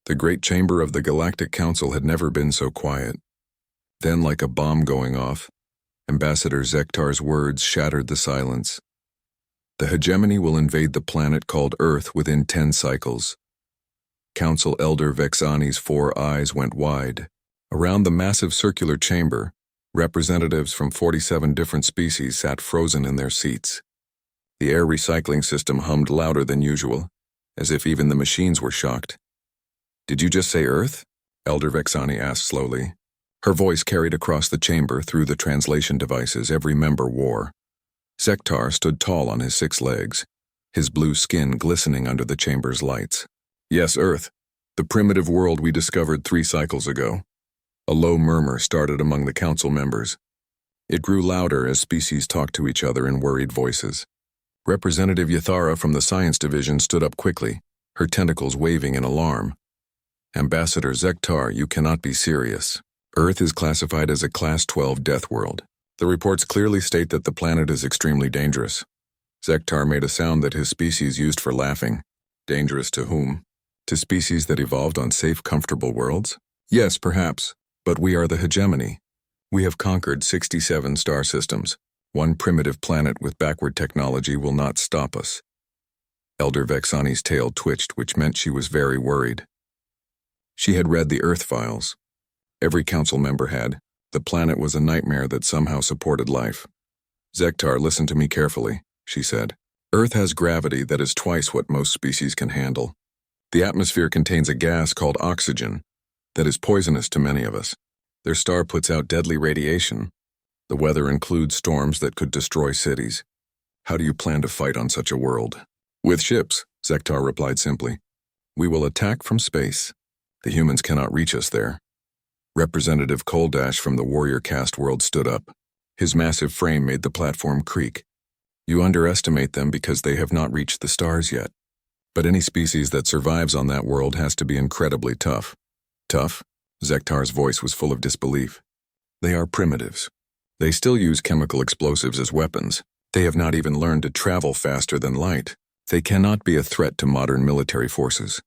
The great chamber of the Galactic Council had never been so quiet. Then, like a bomb going off, Ambassador Zektar's words shattered the silence. The hegemony will invade the planet called Earth within 10 cycles. Council Elder Vexani's 4 eyes went wide. Around the massive circular chamber, representatives from 47 different species sat frozen in their seats. The air recycling system hummed louder than usual, as if even the machines were shocked. "Did you just say Earth?" Elder Vexani asked slowly. Her voice carried across the chamber through the translation devices every member wore. Zektar stood tall on his 6 legs, his blue skin glistening under the chamber's lights. "Yes, Earth. The primitive world we discovered 3 cycles ago." A low murmur started among the council members. It grew louder as species talked to each other in worried voices. Representative Yathara from the Science Division stood up quickly, her tentacles waving in alarm. "Ambassador Zektar, you cannot be serious. Earth is classified as a Class 12 death world. The reports clearly state that the planet is extremely dangerous." Zektar made a sound that his species used for laughing. "Dangerous to whom? To species that evolved on safe, comfortable worlds? Yes, perhaps, but we are the hegemony. We have conquered 67 star systems. One primitive planet with backward technology will not stop us." Elder Vexani's tail twitched, which meant she was very worried. She had read the Earth files. Every council member had. The planet was a nightmare that somehow supported life. "Zektar, listen to me carefully," she said. "Earth has gravity that is twice what most species can handle. The atmosphere contains a gas called oxygen that is poisonous to many of us. Their star puts out deadly radiation. The weather includes storms that could destroy cities. How do you plan to fight on such a world?" "With ships," Zektar replied simply. "We will attack from space. The humans cannot reach us there." Representative Koldash from the Warrior Caste world stood up. His massive frame made the platform creak. "You underestimate them because they have not reached the stars yet. But any species that survives on that world has to be incredibly tough." "Tough?" Zektar's voice was full of disbelief. "They are primitives. They still use chemical explosives as weapons. They have not even learned to travel faster than light. They cannot be a threat to modern military forces."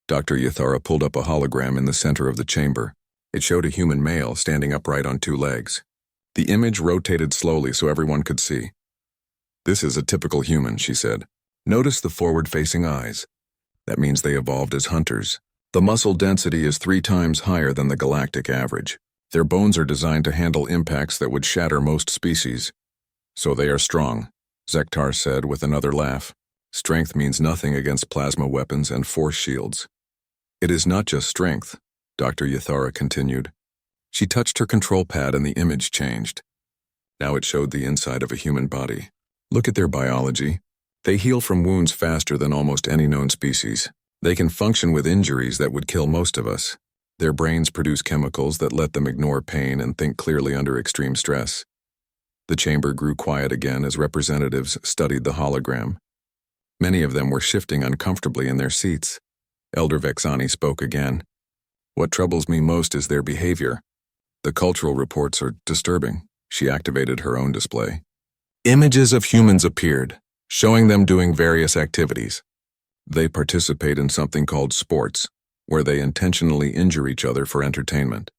Dr. Yathara pulled up a hologram in the center of the chamber. It showed a human male standing upright on 2 legs. The image rotated slowly so everyone could see. "This is a typical human," she said. "Notice the forward-facing eyes. That means they evolved as hunters. The muscle density is 3 times higher than the galactic average. Their bones are designed to handle impacts that would shatter most species. So they are strong," Zektar said with another laugh. "Strength means nothing against plasma weapons and force shields." "It is not just strength," Dr. Yathara continued. She touched her control pad and the image changed. Now it showed the inside of a human body. "Look at their biology. They heal from wounds faster than almost any known species. They can function with injuries that would kill most of us. Their brains produce chemicals that let them ignore pain and think clearly under extreme stress." The chamber grew quiet again as representatives studied the hologram. Many of them were shifting uncomfortably in their seats. Elder Vexani spoke again. "What troubles me most is their behavior. The cultural reports are disturbing." She activated her own display. Images of humans appeared, showing them doing various activities. They participate in something called sports, where they intentionally injure each other for entertainment.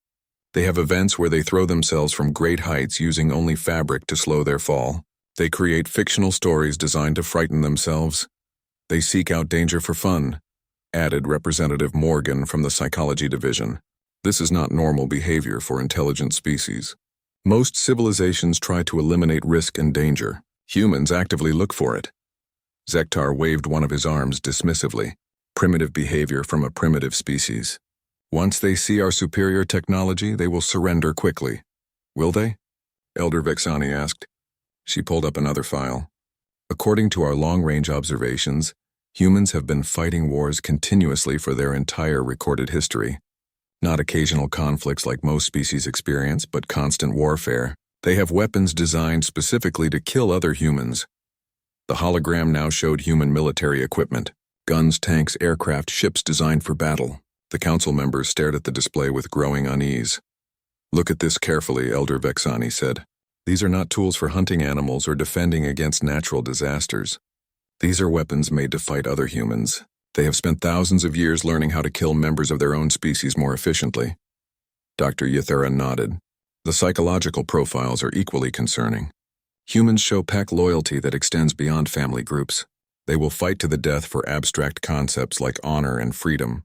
They have events where they throw themselves from great heights using only fabric to slow their fall. They create fictional stories designed to frighten themselves. They seek out danger for fun, added Representative Morgan from the Psychology Division. "This is not normal behavior for intelligent species. Most civilizations try to eliminate risk and danger. Humans actively look for it." Zektar waved one of his arms dismissively. "Primitive behavior from a primitive species. Once they see our superior technology, they will surrender quickly." "Will they?" Elder Vexani asked. She pulled up another file. "According to our long-range observations, humans have been fighting wars continuously for their entire recorded history. Not occasional conflicts like most species experience, but constant warfare. They have weapons designed specifically to kill other humans." The hologram now showed human military equipment. Guns, tanks, aircraft, ships designed for battle. The council members stared at the display with growing unease. "Look at this carefully," Elder Vexani said. "These are not tools for hunting animals or defending against natural disasters. These are weapons made to fight other humans. They have spent thousands of years learning how to kill members of their own species more efficiently. Dr. Yathura nodded. The psychological profiles are equally concerning. Humans show pack loyalty that extends beyond family groups. They will fight to the death for abstract concepts like honor and freedom.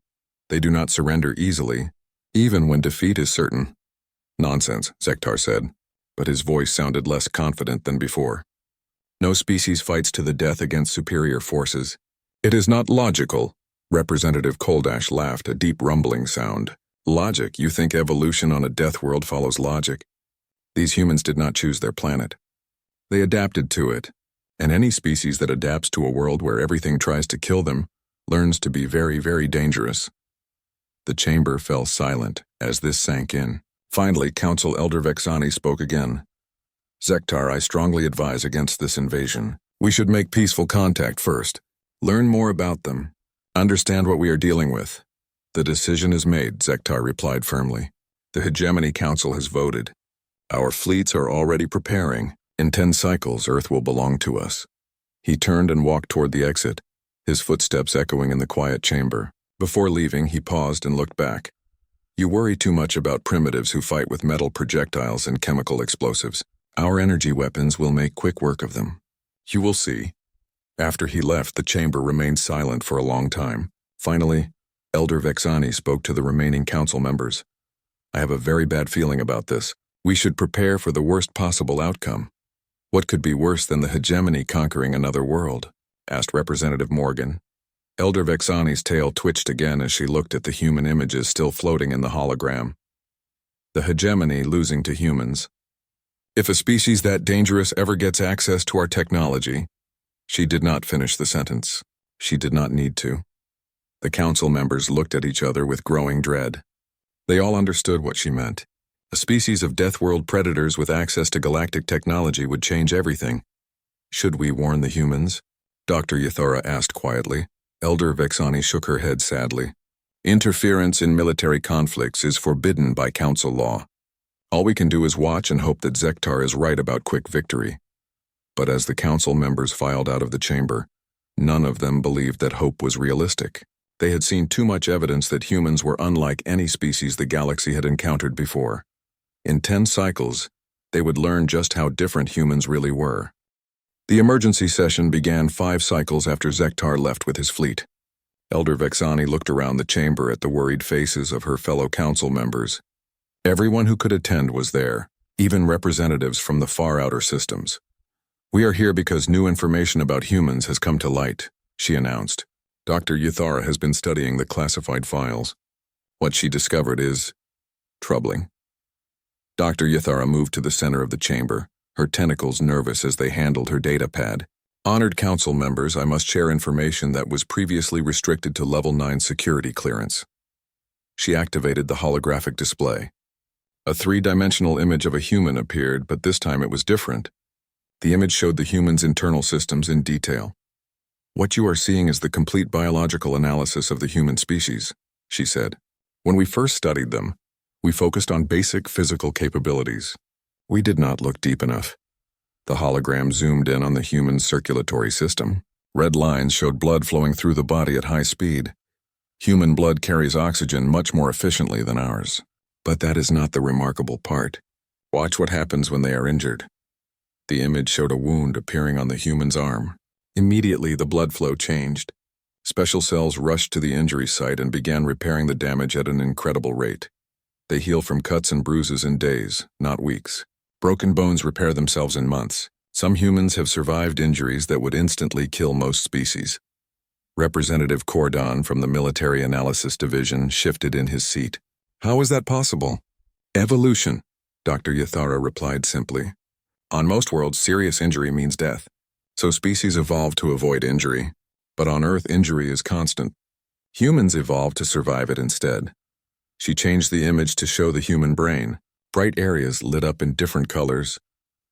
They do not surrender easily, even when defeat is certain. Nonsense, Zektar said, but his voice sounded less confident than before. No species fights to the death against superior forces. It is not logical. Representative Koldash laughed, a deep rumbling sound. Logic? You think evolution on a death world follows logic? These humans did not choose their planet. They adapted to it, and any species that adapts to a world where everything tries to kill them learns to be very, very dangerous. The chamber fell silent as this sank in. Finally, Council Elder Vexani spoke again. Zektar, I strongly advise against this invasion. We should make peaceful contact first. Learn more about them. Understand what we are dealing with. The decision is made, Zektar replied firmly. The Hegemony Council has voted. Our fleets are already preparing. In 10 cycles, Earth will belong to us. He turned and walked toward the exit, his footsteps echoing in the quiet chamber. Before leaving, he paused and looked back. You worry too much about primitives who fight with metal projectiles and chemical explosives. Our energy weapons will make quick work of them. You will see. After he left, the chamber remained silent for a long time. Finally, Elder Vexani spoke to the remaining council members. I have a very bad feeling about this. We should prepare for the worst possible outcome. What could be worse than the hegemony conquering another world? Asked Representative Morgan. Elder Vexani's tail twitched again as she looked at the human images still floating in the hologram. The hegemony losing to humans. If a species that dangerous ever gets access to our technology. She did not finish the sentence. She did not need to. The council members looked at each other with growing dread. They all understood what she meant. A species of Death World predators with access to galactic technology would change everything. Should we warn the humans? Dr. Yathura asked quietly. Elder Vexani shook her head sadly. Interference in military conflicts is forbidden by council law. All we can do is watch and hope that Zektar is right about quick victory. But as the council members filed out of the chamber, none of them believed that hope was realistic. They had seen too much evidence that humans were unlike any species the galaxy had encountered before. In 10 cycles, they would learn just how different humans really were. The emergency session began 5 cycles after Zektar left with his fleet. Elder Vexani looked around the chamber at the worried faces of her fellow council members. Everyone who could attend was there, even representatives from the far outer systems. We are here because new information about humans has come to light, she announced. Dr. Yathura has been studying the classified files. What she discovered is troubling. Dr. Yathura moved to the center of the chamber, her tentacles nervous as they handled her data pad. Honored council members, I must share information that was previously restricted to Level 9 security clearance. She activated the holographic display. A 3-dimensional image of a human appeared, but this time it was different. The image showed the human's internal systems in detail. What you are seeing is the complete biological analysis of the human species, she said. When we first studied them, we focused on basic physical capabilities. We did not look deep enough. The hologram zoomed in on the human circulatory system. Red lines showed blood flowing through the body at high speed. Human blood carries oxygen much more efficiently than ours. But that is not the remarkable part. Watch what happens when they are injured. The image showed a wound appearing on the human's arm. Immediately, the blood flow changed. Special cells rushed to the injury site and began repairing the damage at an incredible rate. They heal from cuts and bruises in days, not weeks. Broken bones repair themselves in months. Some humans have survived injuries that would instantly kill most species. Representative Cordon from the Military Analysis Division shifted in his seat. How is that possible? Evolution, Dr. Yathura replied simply. On most worlds, serious injury means death. So species evolve to avoid injury. But on Earth, injury is constant. Humans evolved to survive it instead. She changed the image to show the human brain. Bright areas lit up in different colors.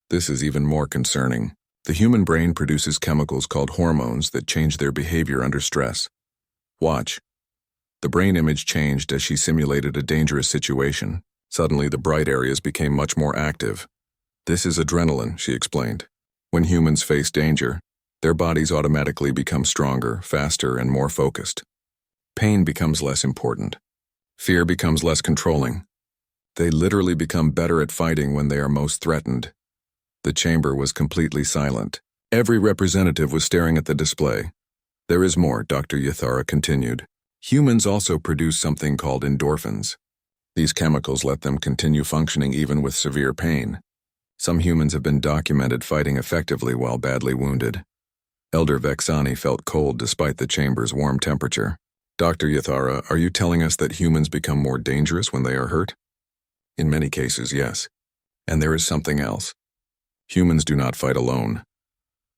This is even more concerning. The human brain produces chemicals called hormones that change their behavior under stress. Watch. The brain image changed as she simulated a dangerous situation. Suddenly, the bright areas became much more active. This is adrenaline, she explained. When humans face danger, Their bodies automatically become stronger, faster, and more focused. Pain becomes less important. Fear becomes less controlling. They literally become better at fighting when they are most threatened. The chamber was completely silent. Every representative was staring at the display. There is more, Dr. Yathara continued. Humans also produce something called endorphins. These chemicals let them continue functioning even with severe pain. Some humans have been documented fighting effectively while badly wounded. Elder Vexani felt cold despite the chamber's warm temperature. Dr. Yathara, are you telling us that humans become more dangerous when they are hurt? In many cases, yes. And there is something else. Humans do not fight alone.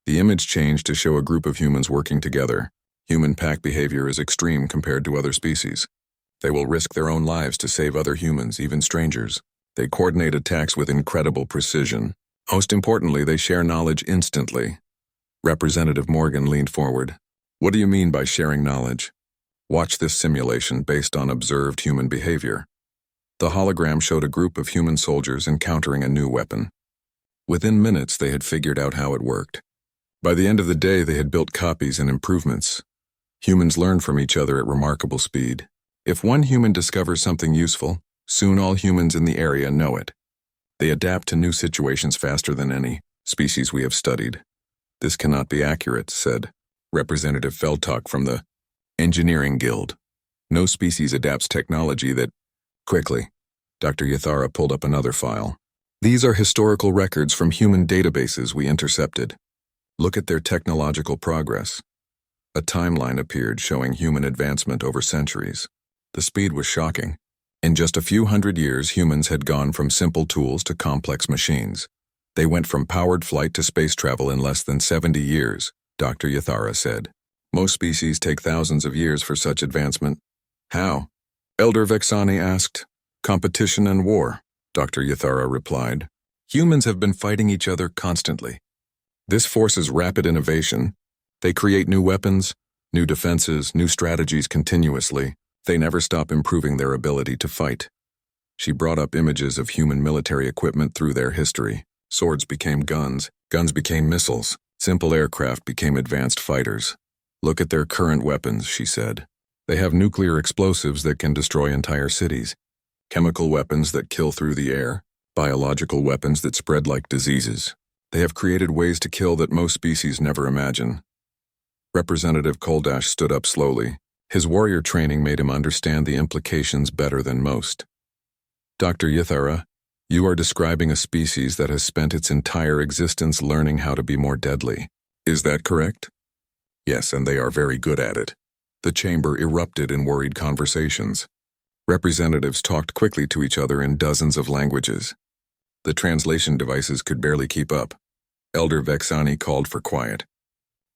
The image changed to show a group of humans working together. Human pack behavior is extreme compared to other species. They will risk their own lives to save other humans, even strangers. They coordinate attacks with incredible precision. Most importantly, they share knowledge instantly. Representative Morgan leaned forward. What do you mean by sharing knowledge? Watch this simulation based on observed human behavior. The hologram showed a group of human soldiers encountering a new weapon. Within minutes, they had figured out how it worked. By the end of the day, they had built copies and improvements. Humans learn from each other at remarkable speed. If one human discovers something useful, soon all humans in the area know it. They adapt to new situations faster than any species we have studied. This cannot be accurate, said Representative Feldtalk from the Engineering Guild. No species adapts technology that quickly. Dr. Yathara pulled up another file. These are historical records from human databases we intercepted. Look at their technological progress. A timeline appeared showing human advancement over centuries. The speed was shocking. In just a few hundred years, humans had gone from simple tools to complex machines. They went from powered flight to space travel in less than 70 years, Dr. Yathara said. Most species take thousands of years for such advancement. How? Elder Vexani asked. Competition and war, Dr. Yathara replied. Humans have been fighting each other constantly. This forces rapid innovation. They create new weapons, new defenses, new strategies continuously. They never stop improving their ability to fight. She brought up images of human military equipment through their history. Swords became guns, guns became missiles, simple aircraft became advanced fighters. Look at their current weapons, she said. They have nuclear explosives that can destroy entire cities, chemical weapons that kill through the air, biological weapons that spread like diseases. They have created ways to kill that most species never imagine. Representative Koldash stood up slowly. His warrior training made him understand the implications better than most. Dr. Yathara, you are describing a species that has spent its entire existence learning how to be more deadly. Is that correct? Yes, and they are very good at it. The chamber erupted in worried conversations. Representatives talked quickly to each other in dozens of languages. The translation devices could barely keep up. Elder Vexani called for quiet.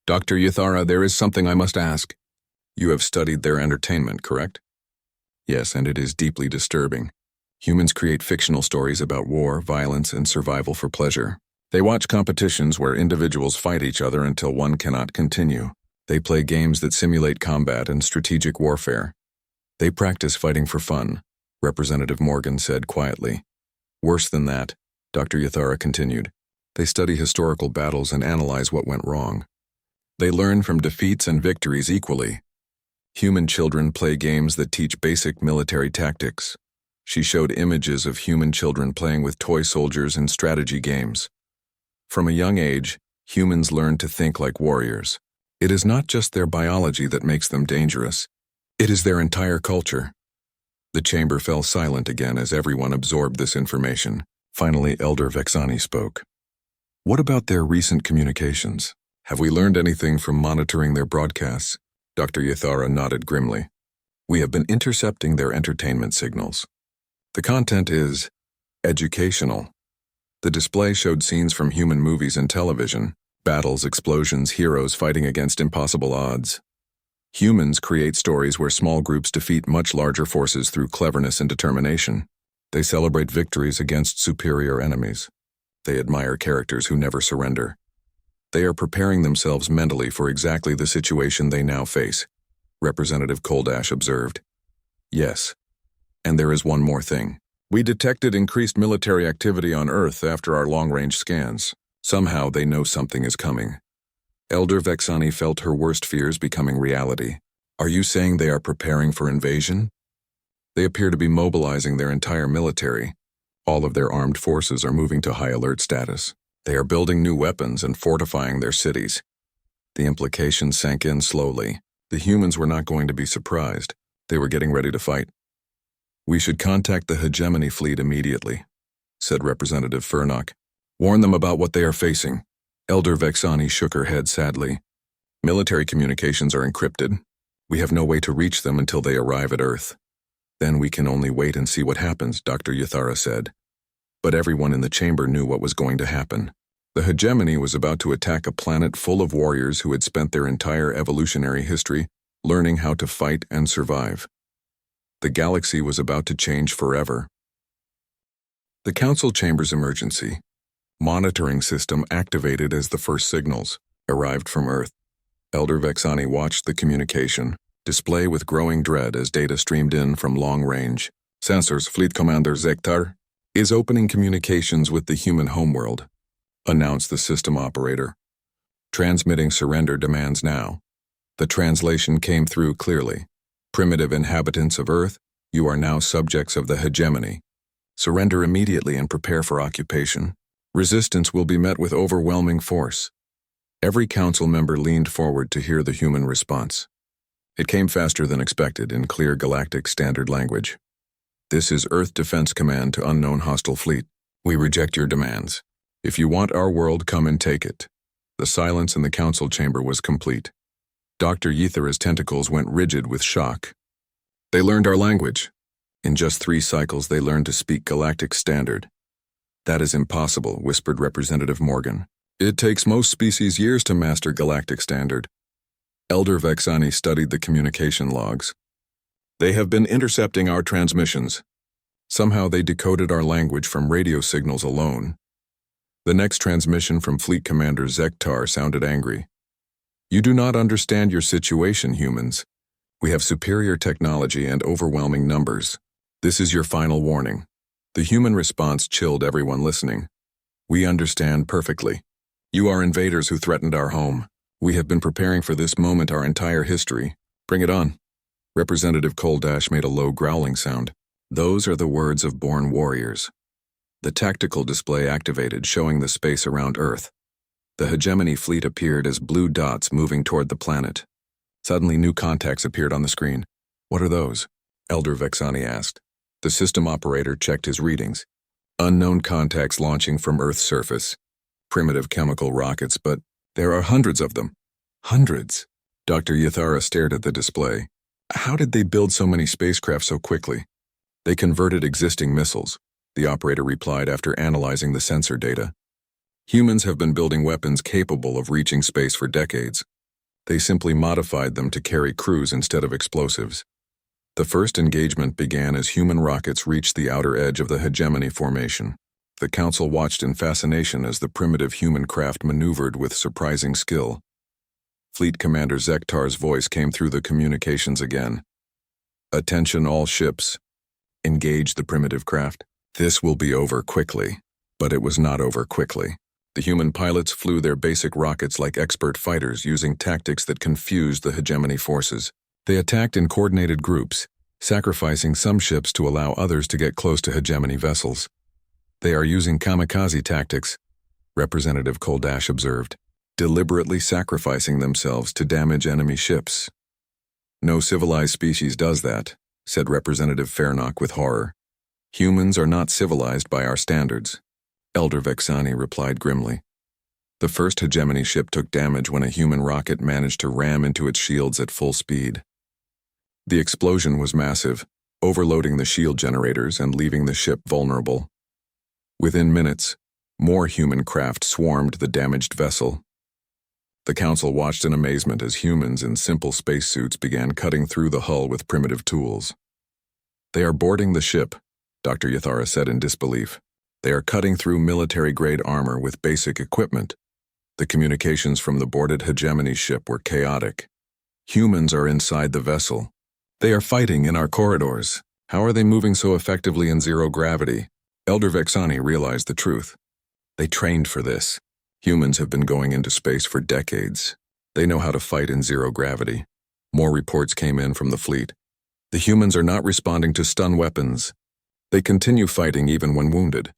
Dr. Yathara, there is something I must ask. You have studied their entertainment, correct? Yes, and it is deeply disturbing. Humans create fictional stories about war, violence, and survival for pleasure. They watch competitions where individuals fight each other until one cannot continue. They play games that simulate combat and strategic warfare. They practice fighting for fun, Representative Morgan said quietly. Worse than that, Dr. Yathara continued. They study historical battles and analyze what went wrong. They learn from defeats and victories equally. Human children play games that teach basic military tactics. She showed images of human children playing with toy soldiers in strategy games. From a young age, humans learn to think like warriors. It is not just their biology that makes them dangerous. It is their entire culture. The chamber fell silent again as everyone absorbed this information. Finally, Elder Vexani spoke. What about their recent communications? Have we learned anything from monitoring their broadcasts? Dr. Yathara nodded grimly. We have been intercepting their entertainment signals. The content is educational. The display showed scenes from human movies and television, battles, explosions, heroes fighting against impossible odds. Humans create stories where small groups defeat much larger forces through cleverness and determination. They celebrate victories against superior enemies. They admire characters who never surrender. They are preparing themselves mentally for exactly the situation they now face, Representative Koldash observed. Yes. And there is one more thing. We detected increased military activity on Earth after our long-range scans. Somehow they know something is coming. Elder Vexani felt her worst fears becoming reality. Are you saying they are preparing for invasion? They appear to be mobilizing their entire military. All of their armed forces are moving to high alert status. They are building new weapons and fortifying their cities. The implications sank in slowly. The humans were not going to be surprised. They were getting ready to fight. We should contact the hegemony fleet immediately, said Representative Furnock. Warn them about what they are facing. Elder Vexani shook her head sadly. Military communications are encrypted. We have no way to reach them until they arrive at Earth. Then we can only wait and see what happens, Dr. Yathara said. But everyone in the chamber knew what was going to happen. The hegemony was about to attack a planet full of warriors who had spent their entire evolutionary history learning how to fight and survive. The galaxy was about to change forever. The Council Chamber's emergency monitoring system activated as the first signals arrived from Earth. Elder Vexani watched the communication display with growing dread as data streamed in from long range. Sensors, Fleet Commander Zektar is opening communications with the human homeworld, announced the system operator. Transmitting surrender demands now. The translation came through clearly. Primitive inhabitants of Earth, you are now subjects of the hegemony. Surrender immediately and prepare for occupation. Resistance will be met with overwhelming force. Every council member leaned forward to hear the human response. It came faster than expected in clear galactic standard language. This is Earth Defense Command to unknown hostile fleet. We reject your demands. If you want our world, come and take it. The silence in the council chamber was complete. Dr. Ythera's tentacles went rigid with shock. They learned our language. In just 3 cycles, they learned to speak galactic standard. That is impossible, whispered Representative Morgan. It takes most species years to master galactic standard. Elder Vexani studied the communication logs. They have been intercepting our transmissions. Somehow they decoded our language from radio signals alone. The next transmission from Fleet Commander Zektar sounded angry. You do not understand your situation, humans. We have superior technology and overwhelming numbers. This is your final warning. The human response chilled everyone listening. We understand perfectly. You are invaders who threatened our home. We have been preparing for this moment our entire history. Bring it on. Representative Koldash made a low growling sound. Those are the words of born warriors. The tactical display activated, showing the space around Earth. The hegemony fleet appeared as blue dots moving toward the planet. Suddenly, new contacts appeared on the screen. What are those? Elder Vexani asked. The system operator checked his readings. Unknown contacts launching from Earth's surface. Primitive chemical rockets, but there are hundreds of them. Hundreds. Dr. Yathara stared at the display. How did they build so many spacecraft so quickly? They converted existing missiles, the operator replied after analyzing the sensor data. Humans have been building weapons capable of reaching space for decades. They simply modified them to carry crews instead of explosives. The first engagement began as human rockets reached the outer edge of the hegemony formation. The council watched in fascination as the primitive human craft maneuvered with surprising skill. Fleet Commander Zektar's voice came through the communications again. Attention all ships. Engage the primitive craft. This will be over quickly. But it was not over quickly. The human pilots flew their basic rockets like expert fighters using tactics that confused the hegemony forces. They attacked in coordinated groups, sacrificing some ships to allow others to get close to hegemony vessels. They are using kamikaze tactics, Representative Koldash observed, deliberately sacrificing themselves to damage enemy ships. No civilized species does that, said Representative Furnock with horror. Humans are not civilized by our standards. Elder Vexani replied grimly. The first hegemony ship took damage when a human rocket managed to ram into its shields at full speed. The explosion was massive, overloading the shield generators and leaving the ship vulnerable. Within minutes, more human craft swarmed the damaged vessel. The council watched in amazement as humans in simple spacesuits began cutting through the hull with primitive tools. They are boarding the ship, Dr. Yathara said in disbelief. They are cutting through military-grade armor with basic equipment. The communications from the boarded hegemony ship were chaotic. Humans are inside the vessel. They are fighting in our corridors. How are they moving so effectively in zero gravity? Elder Vexani realized the truth. They trained for this. Humans have been going into space for decades. They know how to fight in zero gravity. More reports came in from the fleet. The humans are not responding to stun weapons. They continue fighting even when wounded.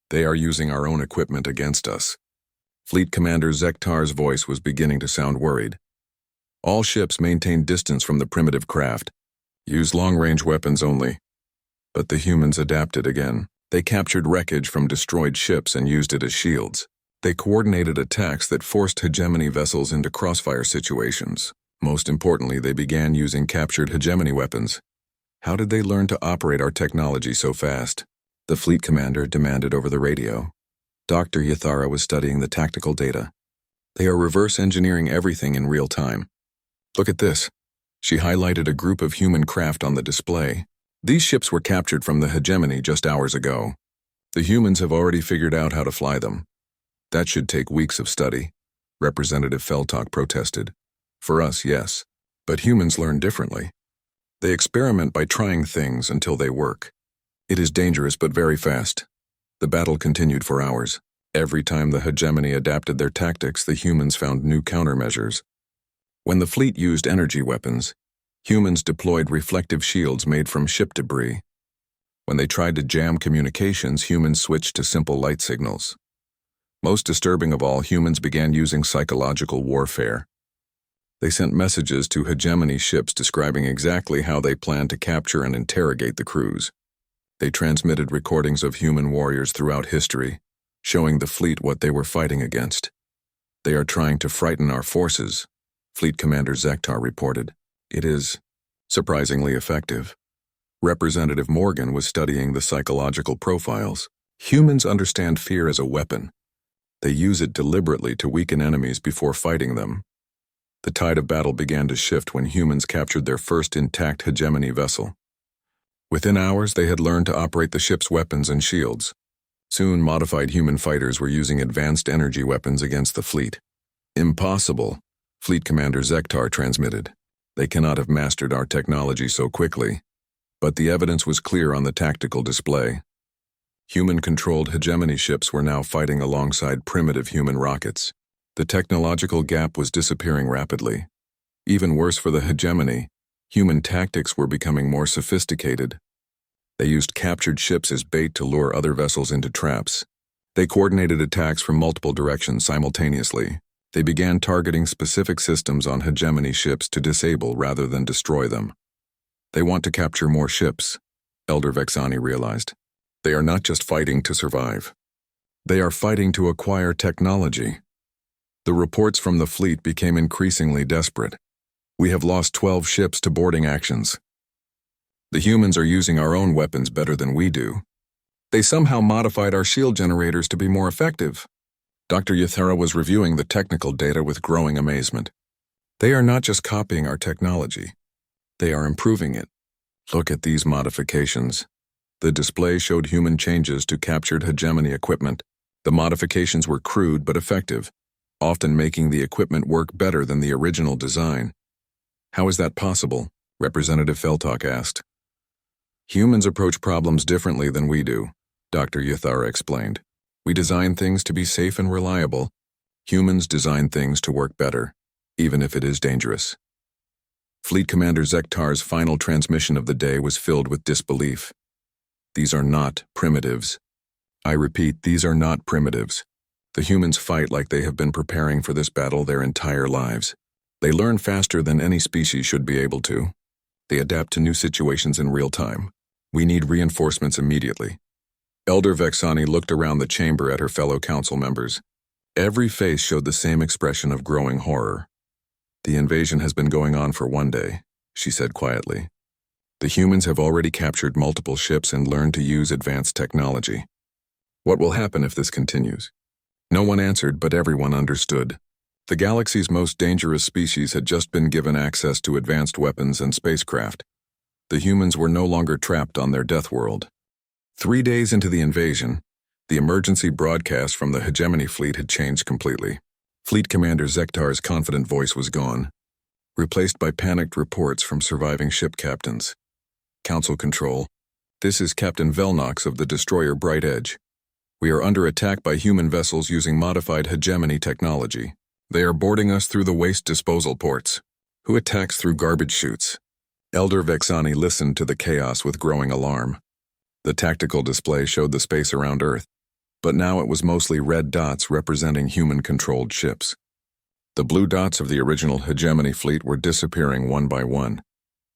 They are using our own equipment against us. Fleet Commander Zektar's voice was beginning to sound worried. All ships maintain distance from the primitive craft. Use long-range weapons only. But the humans adapted again. They captured wreckage from destroyed ships and used it as shields. They coordinated attacks that forced hegemony vessels into crossfire situations. Most importantly, they began using captured hegemony weapons. How did they learn to operate our technology so fast? The fleet commander demanded over the radio. Dr. Yathara was studying the tactical data. They are reverse engineering everything in real time. Look at this. She highlighted a group of human craft on the display. These ships were captured from the hegemony just hours ago. The humans have already figured out how to fly them. That should take weeks of study. Representative Feltok protested. For us, yes. But humans learn differently. They experiment by trying things until they work. It is dangerous but very fast. The battle continued for hours. Every time the hegemony adapted their tactics, the humans found new countermeasures. When the fleet used energy weapons, humans deployed reflective shields made from ship debris. When they tried to jam communications, humans switched to simple light signals. Most disturbing of all, humans began using psychological warfare. They sent messages to hegemony ships describing exactly how they planned to capture and interrogate the crews. They transmitted recordings of human warriors throughout history, showing the fleet what they were fighting against. They are trying to frighten our forces, Fleet Commander Zektar reported. It is surprisingly effective. Representative Morgan was studying the psychological profiles. Humans understand fear as a weapon. They use it deliberately to weaken enemies before fighting them. The tide of battle began to shift when humans captured their first intact hegemony vessel. Within hours, they had learned to operate the ship's weapons and shields. Soon, modified human fighters were using advanced energy weapons against the fleet. Impossible, Fleet Commander Zektar transmitted. They cannot have mastered our technology so quickly. But the evidence was clear on the tactical display. Human-controlled hegemony ships were now fighting alongside primitive human rockets. The technological gap was disappearing rapidly. Even worse for the hegemony, human tactics were becoming more sophisticated. They used captured ships as bait to lure other vessels into traps. They coordinated attacks from multiple directions simultaneously. They began targeting specific systems on hegemony ships to disable rather than destroy them. They want to capture more ships, Elder Vexani realized. They are not just fighting to survive. They are fighting to acquire technology. The reports from the fleet became increasingly desperate. We have lost 12 ships to boarding actions. The humans are using our own weapons better than we do. They somehow modified our shield generators to be more effective. Dr. Yathara was reviewing the technical data with growing amazement. They are not just copying our technology. They are improving it. Look at these modifications. The display showed human changes to captured hegemony equipment. The modifications were crude but effective, often making the equipment work better than the original design. How is that possible? Representative Feltok asked. Humans approach problems differently than we do, Dr. Yathara explained. We design things to be safe and reliable. Humans design things to work better, even if it is dangerous. Fleet Commander Zektar's final transmission of the day was filled with disbelief. These are not primitives. I repeat, these are not primitives. The humans fight like they have been preparing for this battle their entire lives. They learn faster than any species should be able to. They adapt to new situations in real time. We need reinforcements immediately. Elder Vexani looked around the chamber at her fellow council members. Every face showed the same expression of growing horror. The invasion has been going on for one day, she said quietly. The humans have already captured multiple ships and learned to use advanced technology. What will happen if this continues? No one answered, but everyone understood. The galaxy's most dangerous species had just been given access to advanced weapons and spacecraft. The humans were no longer trapped on their death world. 3 days into the invasion, the emergency broadcast from the hegemony fleet had changed completely. Fleet Commander Zektar's confident voice was gone, replaced by panicked reports from surviving ship captains. Council Control, this is Captain Velnox of the destroyer Bright Edge. We are under attack by human vessels using modified hegemony technology. They are boarding us through the waste disposal ports. Who attacks through garbage chutes? Elder Vexani listened to the chaos with growing alarm. The tactical display showed the space around Earth, but now it was mostly red dots representing human-controlled ships. The blue dots of the original hegemony fleet were disappearing one by one.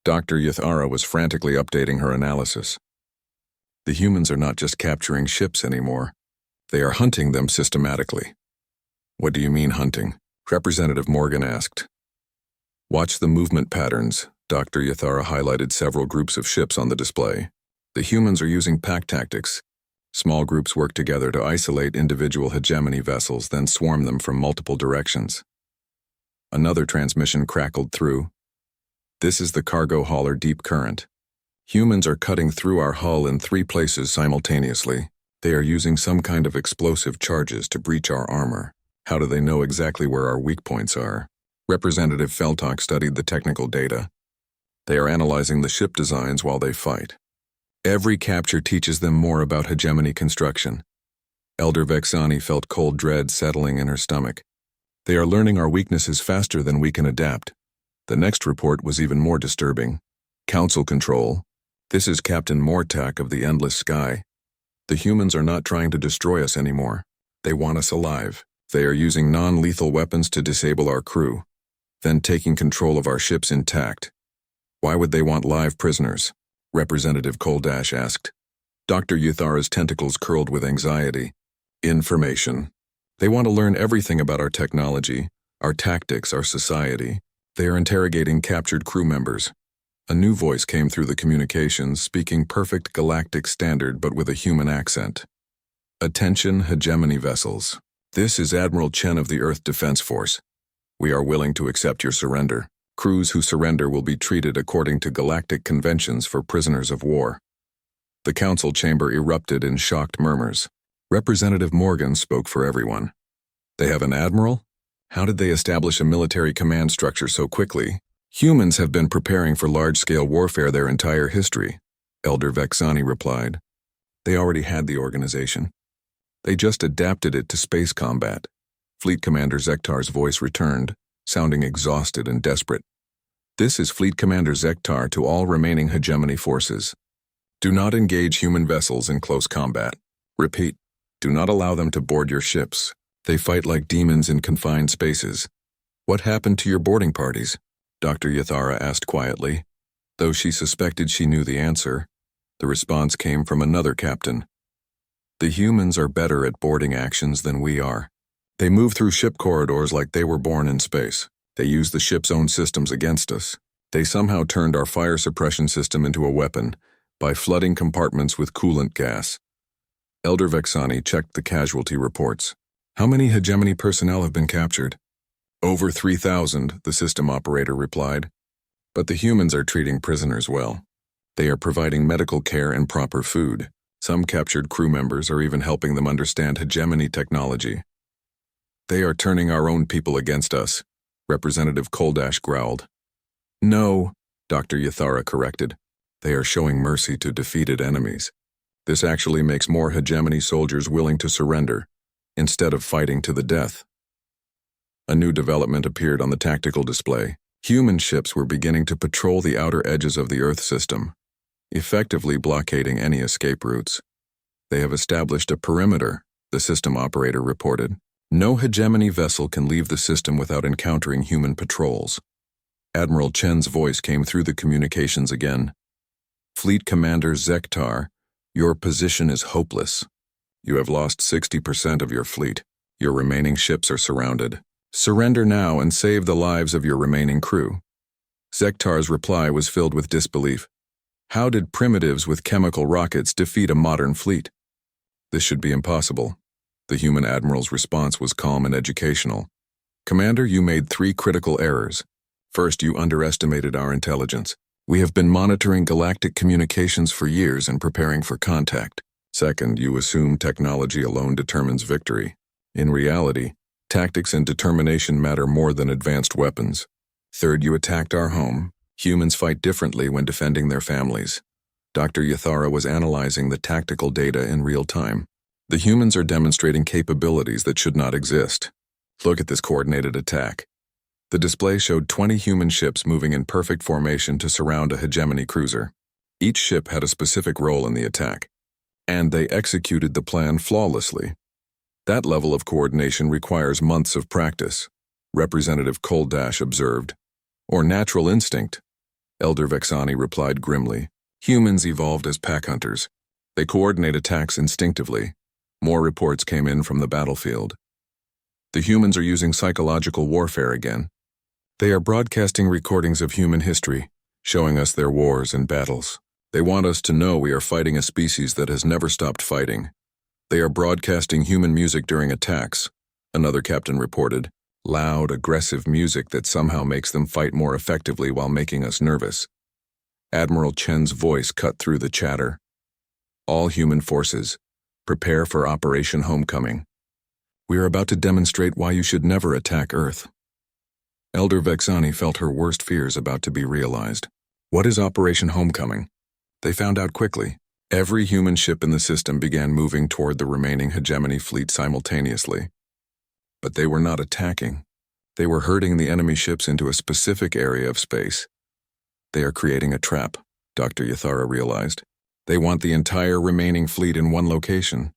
Dr. Yathara was frantically updating her analysis. The humans are not just capturing ships anymore. They are hunting them systematically. What do you mean hunting? Representative Morgan asked. Watch the movement patterns. Dr. Yathara highlighted several groups of ships on the display. The humans are using pack tactics. Small groups work together to isolate individual hegemony vessels, then swarm them from multiple directions. Another transmission crackled through. This is the cargo hauler Deep Current. Humans are cutting through our hull in 3 places simultaneously. They are using some kind of explosive charges to breach our armor. How do they know exactly where our weak points are? Representative Feltok studied the technical data. They are analyzing the ship designs while they fight. Every capture teaches them more about hegemony construction. Elder Vexani felt cold dread settling in her stomach. They are learning our weaknesses faster than we can adapt. The next report was even more disturbing. Council control. This is Captain Mortak of the Endless Sky. The humans are not trying to destroy us anymore. They want us alive. They are using non-lethal weapons to disable our crew, then taking control of our ships intact. Why would they want live prisoners? Representative Koldash asked. Dr. Yathara's tentacles curled with anxiety. Information. They want to learn everything about our technology, our tactics, our society. They are interrogating captured crew members. A new voice came through the communications, speaking perfect galactic standard but with a human accent. Attention, hegemony vessels. This is Admiral Chen of the Earth Defense Force. We are willing to accept your surrender. Crews who surrender will be treated according to galactic conventions for prisoners of war. The council chamber erupted in shocked murmurs. Representative Morgan spoke for everyone. They have an admiral? How did they establish a military command structure so quickly? Humans have been preparing for large-scale warfare their entire history, Elder Vexani replied. They already had the organization. They just adapted it to space combat. Fleet Commander Zektar's voice returned, sounding exhausted and desperate. This is Fleet Commander Zektar to all remaining hegemony forces. Do not engage human vessels in close combat. Repeat, do not allow them to board your ships. They fight like demons in confined spaces. What happened to your boarding parties? Dr. Yathara asked quietly. Though she suspected she knew the answer, the response came from another captain. The humans are better at boarding actions than we are. They move through ship corridors like they were born in space. They use the ship's own systems against us. They somehow turned our fire suppression system into a weapon by flooding compartments with coolant gas. Elder Vexani checked the casualty reports. How many hegemony personnel have been captured? Over 3,000, the system operator replied. But the humans are treating prisoners well. They are providing medical care and proper food. Some captured crew members are even helping them understand hegemony technology. They are turning our own people against us, Representative Koldash growled. No, Dr. Yathara corrected. They are showing mercy to defeated enemies. This actually makes more hegemony soldiers willing to surrender, instead of fighting to the death. A new development appeared on the tactical display. Human ships were beginning to patrol the outer edges of the Earth system, effectively blockading any escape routes. They have established a perimeter, the system operator reported. No hegemony vessel can leave the system without encountering human patrols. Admiral Chen's voice came through the communications again. Fleet Commander Zektar, your position is hopeless. You have lost 60% of your fleet. Your remaining ships are surrounded. Surrender now and save the lives of your remaining crew. Zektar's reply was filled with disbelief. How did primitives with chemical rockets defeat a modern fleet? This should be impossible. The human admiral's response was calm and educational. Commander, you made 3 critical errors. First, you underestimated our intelligence. We have been monitoring galactic communications for years and preparing for contact. Second, you assumed technology alone determines victory. In reality, tactics and determination matter more than advanced weapons. Third, you attacked our home. Humans fight differently when defending their families. Dr. Yathara was analyzing the tactical data in real time. The humans are demonstrating capabilities that should not exist. Look at this coordinated attack. The display showed 20 human ships moving in perfect formation to surround a hegemony cruiser. Each ship had a specific role in the attack, and they executed the plan flawlessly. That level of coordination requires months of practice, Representative Koldash observed. Or natural instinct, Elder Vexani replied grimly. Humans evolved as pack hunters. They coordinate attacks instinctively. More reports came in from the battlefield. The humans are using psychological warfare again. They are broadcasting recordings of human history, showing us their wars and battles. They want us to know we are fighting a species that has never stopped fighting. They are broadcasting human music during attacks, another captain reported. Loud, aggressive music that somehow makes them fight more effectively while making us nervous. Admiral Chen's voice cut through the chatter. All human forces, prepare for Operation Homecoming. We are about to demonstrate why you should never attack Earth. Elder Vexani felt her worst fears about to be realized. What is Operation Homecoming? They found out quickly. Every human ship in the system began moving toward the remaining hegemony fleet simultaneously. But they were not attacking. They were herding the enemy ships into a specific area of space. They are creating a trap, Dr. Yathara realized. They want the entire remaining fleet in one location.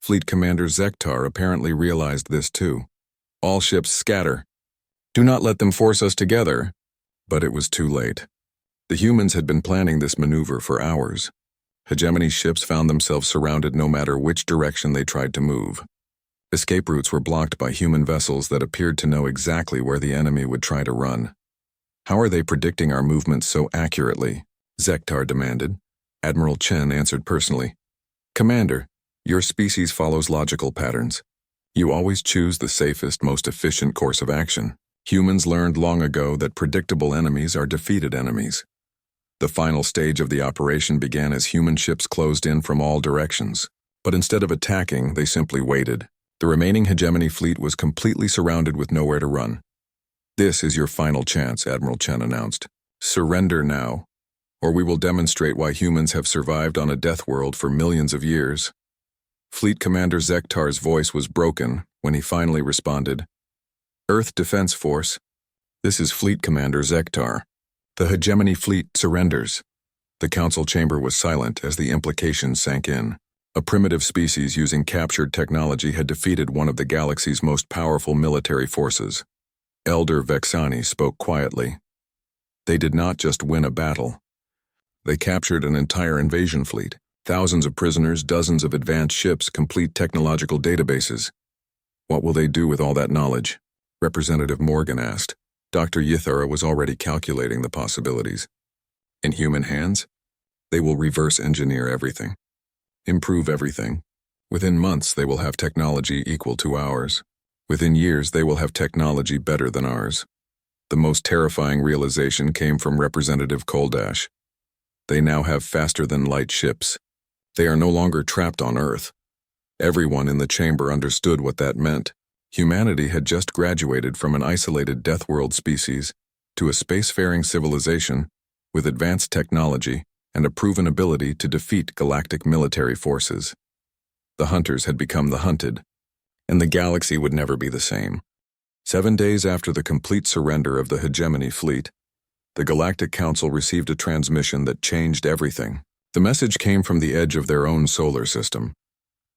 Fleet Commander Zektar apparently realized this too. All ships scatter. Do not let them force us together. But it was too late. The humans had been planning this maneuver for hours. Hegemony ships found themselves surrounded no matter which direction they tried to move. Escape routes were blocked by human vessels that appeared to know exactly where the enemy would try to run. How are they predicting our movements so accurately? Zektar demanded. Admiral Chen answered personally. Commander, your species follows logical patterns. You always choose the safest, most efficient course of action. Humans learned long ago that predictable enemies are defeated enemies. The final stage of the operation began as human ships closed in from all directions. But instead of attacking, they simply waited. The remaining hegemony fleet was completely surrounded with nowhere to run. This is your final chance, Admiral Chen announced. Surrender now, or we will demonstrate why humans have survived on a death world for millions of years. Fleet Commander Zektar's voice was broken when he finally responded. Earth Defense Force, this is Fleet Commander Zektar. The hegemony fleet surrenders. The council chamber was silent as the implications sank in. A primitive species using captured technology had defeated one of the galaxy's most powerful military forces. Elder Vexani spoke quietly. They did not just win a battle. They captured an entire invasion fleet, thousands of prisoners, dozens of advanced ships, complete technological databases. What will they do with all that knowledge? Representative Morgan asked. Dr. Yithara was already calculating the possibilities. In human hands, they will reverse engineer everything. Improve everything. Within months, they will have technology equal to ours. Within years, they will have technology better than ours. The most terrifying realization came from Representative Koldash. They now have faster-than-light ships. They are no longer trapped on Earth. Everyone in the chamber understood what that meant. Humanity had just graduated from an isolated death world species to a spacefaring civilization with advanced technology and a proven ability to defeat galactic military forces. The hunters had become the hunted, and the galaxy would never be the same. 7 days after the complete surrender of the hegemony fleet, the Galactic Council received a transmission that changed everything. The message came from the edge of their own solar system,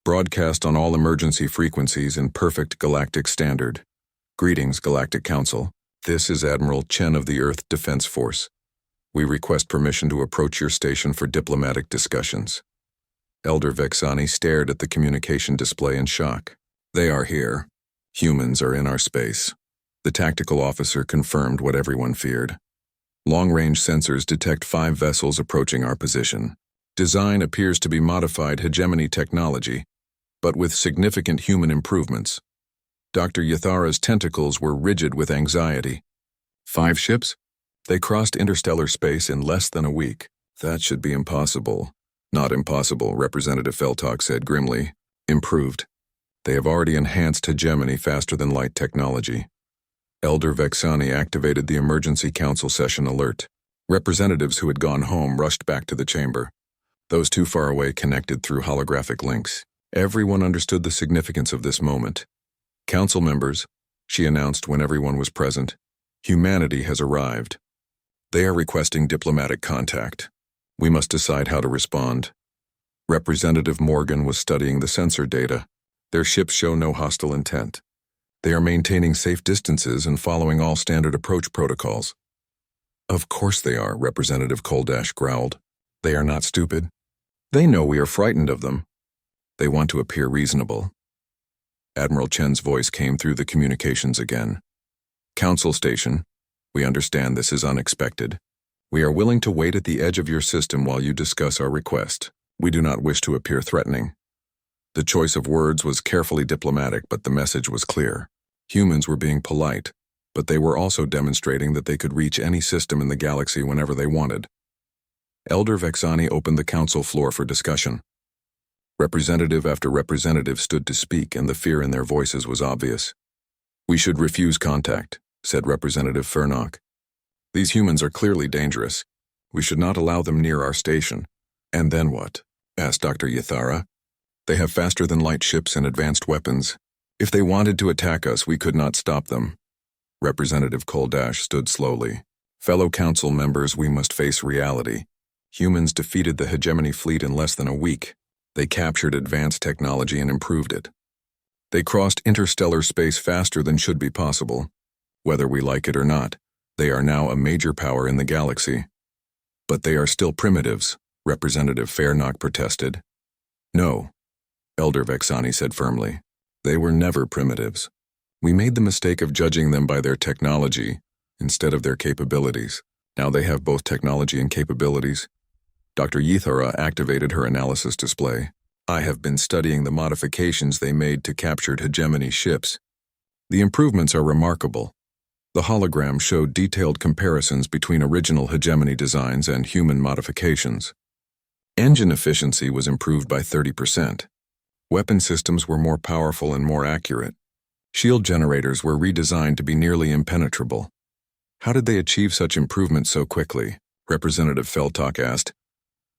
broadcast on all emergency frequencies in perfect galactic standard. Greetings, Galactic Council. This is Admiral Chen of the Earth Defense Force. We request permission to approach your station for diplomatic discussions. Elder Vexani stared at the communication display in shock. They are here. Humans are in our space. The tactical officer confirmed what everyone feared. Long-range sensors detect 5 vessels approaching our position. Design appears to be modified hegemony technology, but with significant human improvements. Dr. Yathara's tentacles were rigid with anxiety. 5 ships? They crossed interstellar space in less than a week. That should be impossible. Not impossible, Representative Feltok said grimly. Improved. They have already enhanced hegemony faster-than-light technology. Elder Vexani activated the emergency council session alert. Representatives who had gone home rushed back to the chamber. Those too far away connected through holographic links. Everyone understood the significance of this moment. Council members, she announced when everyone was present. Humanity has arrived. They are requesting diplomatic contact. We must decide how to respond. Representative Morgan was studying the sensor data. Their ships show no hostile intent. They are maintaining safe distances and following all standard approach protocols. Of course they are, Representative Koldash growled. They are not stupid. They know we are frightened of them. They want to appear reasonable. Admiral Chen's voice came through the communications again. Council Station, we understand this is unexpected. We are willing to wait at the edge of your system while you discuss our request. We do not wish to appear threatening. The choice of words was carefully diplomatic, but the message was clear. Humans were being polite, but they were also demonstrating that they could reach any system in the galaxy whenever they wanted. Elder Vexani opened the council floor for discussion. Representative after representative stood to speak, and the fear in their voices was obvious. We should refuse contact, said Representative Furnock. These humans are clearly dangerous. We should not allow them near our station. And then what? Asked Dr. Yathara. They have faster-than-light ships and advanced weapons. If they wanted to attack us, we could not stop them. Representative Koldash stood slowly. Fellow council members, we must face reality. Humans defeated the hegemony fleet in less than a week. They captured advanced technology and improved it. They crossed interstellar space faster than should be possible. Whether we like it or not, they are now a major power in the galaxy. But they are still primitives, Representative Fairnock protested. No, Elder Vexani said firmly. They were never primitives. We made the mistake of judging them by their technology instead of their capabilities. Now they have both technology and capabilities. Dr. Yathara activated her analysis display. I have been studying the modifications they made to captured hegemony ships. The improvements are remarkable. The hologram showed detailed comparisons between original hegemony designs and human modifications. Engine efficiency was improved by 30%. Weapon systems were more powerful and more accurate. Shield generators were redesigned to be nearly impenetrable. How did they achieve such improvement so quickly? Representative Feltok asked.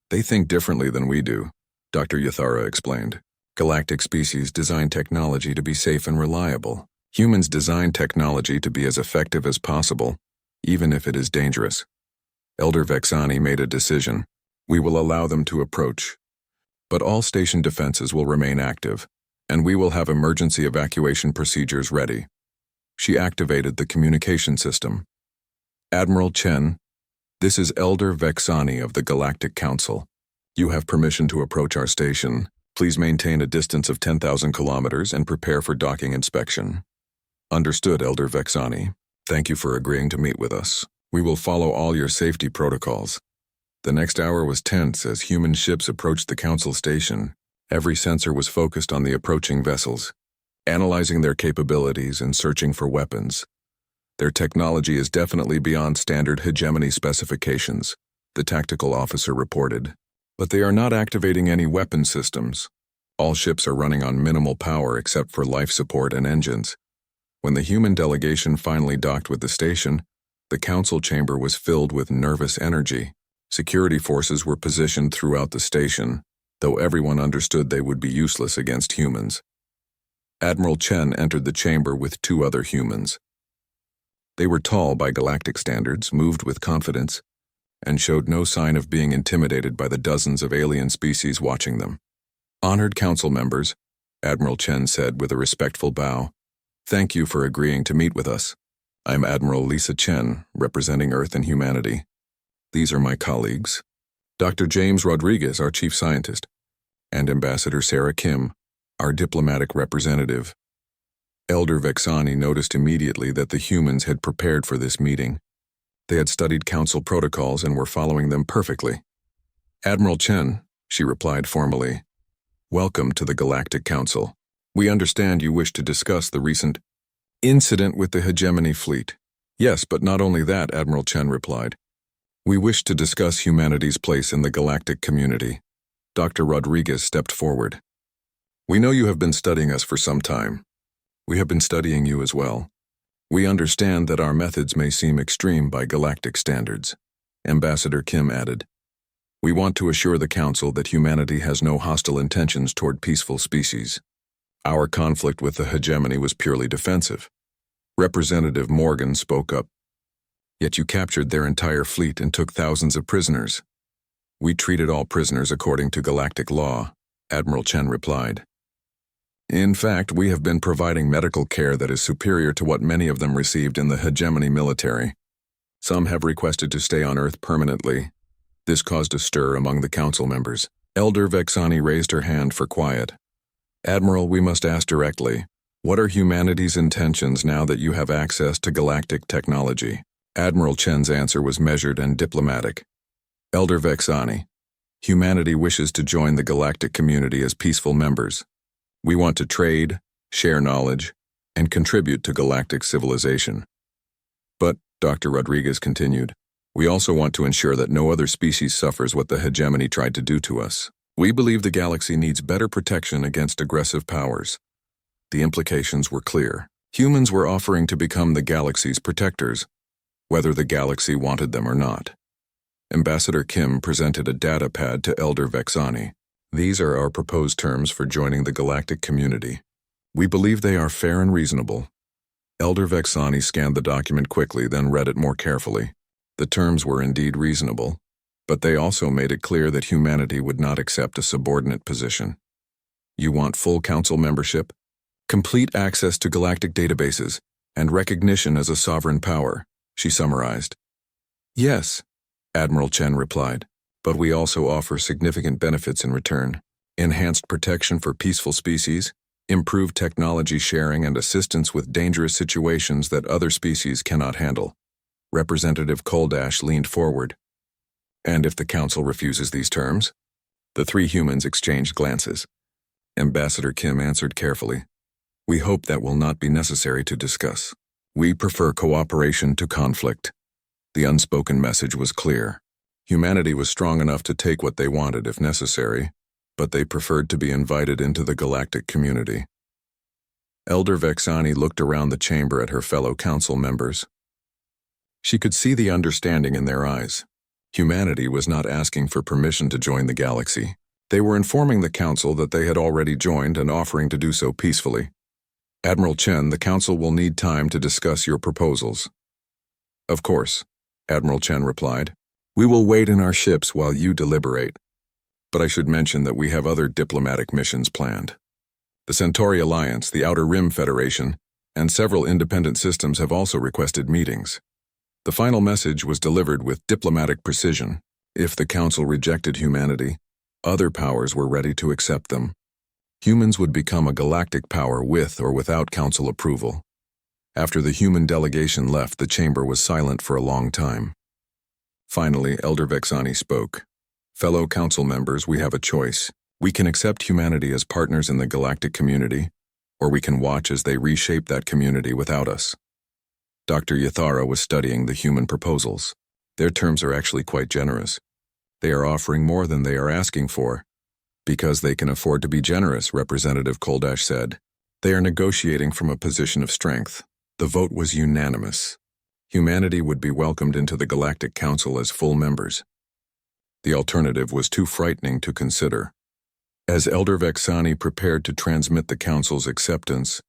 They think differently than we do, Dr. Yathara explained. Galactic species design technology to be safe and reliable. Humans design technology to be as effective as possible, even if it is dangerous. Elder Vexani made a decision. We will allow them to approach. But all station defenses will remain active, and we will have emergency evacuation procedures ready. She activated the communication system. Admiral Chen, this is Elder Vexani of the Galactic Council. You have permission to approach our station. Please maintain a distance of 10,000 kilometers and prepare for docking inspection. Understood, Elder Vexani. Thank you for agreeing to meet with us. We will follow all your safety protocols. The next hour was tense as human ships approached the council station. Every sensor was focused on the approaching vessels, analyzing their capabilities and searching for weapons. Their technology is definitely beyond standard hegemony specifications, the tactical officer reported. But they are not activating any weapon systems. All ships are running on minimal power except for life support and engines. When the human delegation finally docked with the station, the council chamber was filled with nervous energy. Security forces were positioned throughout the station, though everyone understood they would be useless against humans. Admiral Chen entered the chamber with 2 other humans. They were tall by galactic standards, moved with confidence, and showed no sign of being intimidated by the dozens of alien species watching them. Honored council members, Admiral Chen said with a respectful bow, thank you for agreeing to meet with us. I'm Admiral Lisa Chen, representing Earth and humanity. These are my colleagues, Dr. James Rodriguez, our chief scientist, and Ambassador Sarah Kim, our diplomatic representative. Elder Vexani noticed immediately that the humans had prepared for this meeting. They had studied council protocols and were following them perfectly. Admiral Chen, she replied formally, welcome to the Galactic Council. We understand you wish to discuss the recent incident with the hegemony fleet. Yes, but not only that, Admiral Chen replied. We wish to discuss humanity's place in the galactic community. Dr. Rodriguez stepped forward. We know you have been studying us for some time. We have been studying you as well. We understand that our methods may seem extreme by galactic standards, Ambassador Kim added. We want to assure the Council that humanity has no hostile intentions toward peaceful species. Our conflict with the hegemony was purely defensive. Representative Morgan spoke up. Yet you captured their entire fleet and took thousands of prisoners. We treated all prisoners according to galactic law, Admiral Chen replied. In fact, we have been providing medical care that is superior to what many of them received in the hegemony military. Some have requested to stay on Earth permanently. This caused a stir among the council members. Elder Vexani raised her hand for quiet. Admiral, we must ask directly, what are humanity's intentions now that you have access to galactic technology? Admiral Chen's answer was measured and diplomatic. Elder Vexani, humanity wishes to join the galactic community as peaceful members. We want to trade, share knowledge, and contribute to galactic civilization. But, Dr. Rodriguez continued, we also want to ensure that no other species suffers what the hegemony tried to do to us. We believe the galaxy needs better protection against aggressive powers. The implications were clear. Humans were offering to become the galaxy's protectors, whether the galaxy wanted them or not. Ambassador Kim presented a data pad to Elder Vexani. These are our proposed terms for joining the galactic community. We believe they are fair and reasonable. Elder Vexani scanned the document quickly, then read it more carefully. The terms were indeed reasonable, but they also made it clear that humanity would not accept a subordinate position. You want full council membership, complete access to galactic databases, and recognition as a sovereign power, she summarized. Yes, Admiral Chen replied, but we also offer significant benefits in return. Enhanced protection for peaceful species, improved technology sharing and assistance with dangerous situations that other species cannot handle. Representative Koldash leaned forward. And if the council refuses these terms? The three humans exchanged glances. Ambassador Kim answered carefully. We hope that will not be necessary to discuss. We prefer cooperation to conflict. The unspoken message was clear. Humanity was strong enough to take what they wanted if necessary, but they preferred to be invited into the galactic community. Elder Vexani looked around the chamber at her fellow council members. She could see the understanding in their eyes. Humanity was not asking for permission to join the galaxy. They were informing the council that they had already joined and offering to do so peacefully. Admiral Chen, the council will need time to discuss your proposals. Of course, Admiral Chen replied. We will wait in our ships while you deliberate. But I should mention that we have other diplomatic missions planned. The Centauri Alliance, the Outer Rim Federation, and several independent systems have also requested meetings. The final message was delivered with diplomatic precision. If the council rejected humanity, other powers were ready to accept them. Humans would become a galactic power with or without council approval. After the human delegation left, the chamber was silent for a long time. Finally, Elder Vexani spoke. Fellow council members, we have a choice. We can accept humanity as partners in the galactic community, or we can watch as they reshape that community without us. Dr. Yathara was studying the human proposals. Their terms are actually quite generous. They are offering more than they are asking for. Because they can afford to be generous, Representative Koldash said. They are negotiating from a position of strength. The vote was unanimous. Humanity would be welcomed into the Galactic Council as full members. The alternative was too frightening to consider. As Elder Vexani prepared to transmit the Council's acceptance,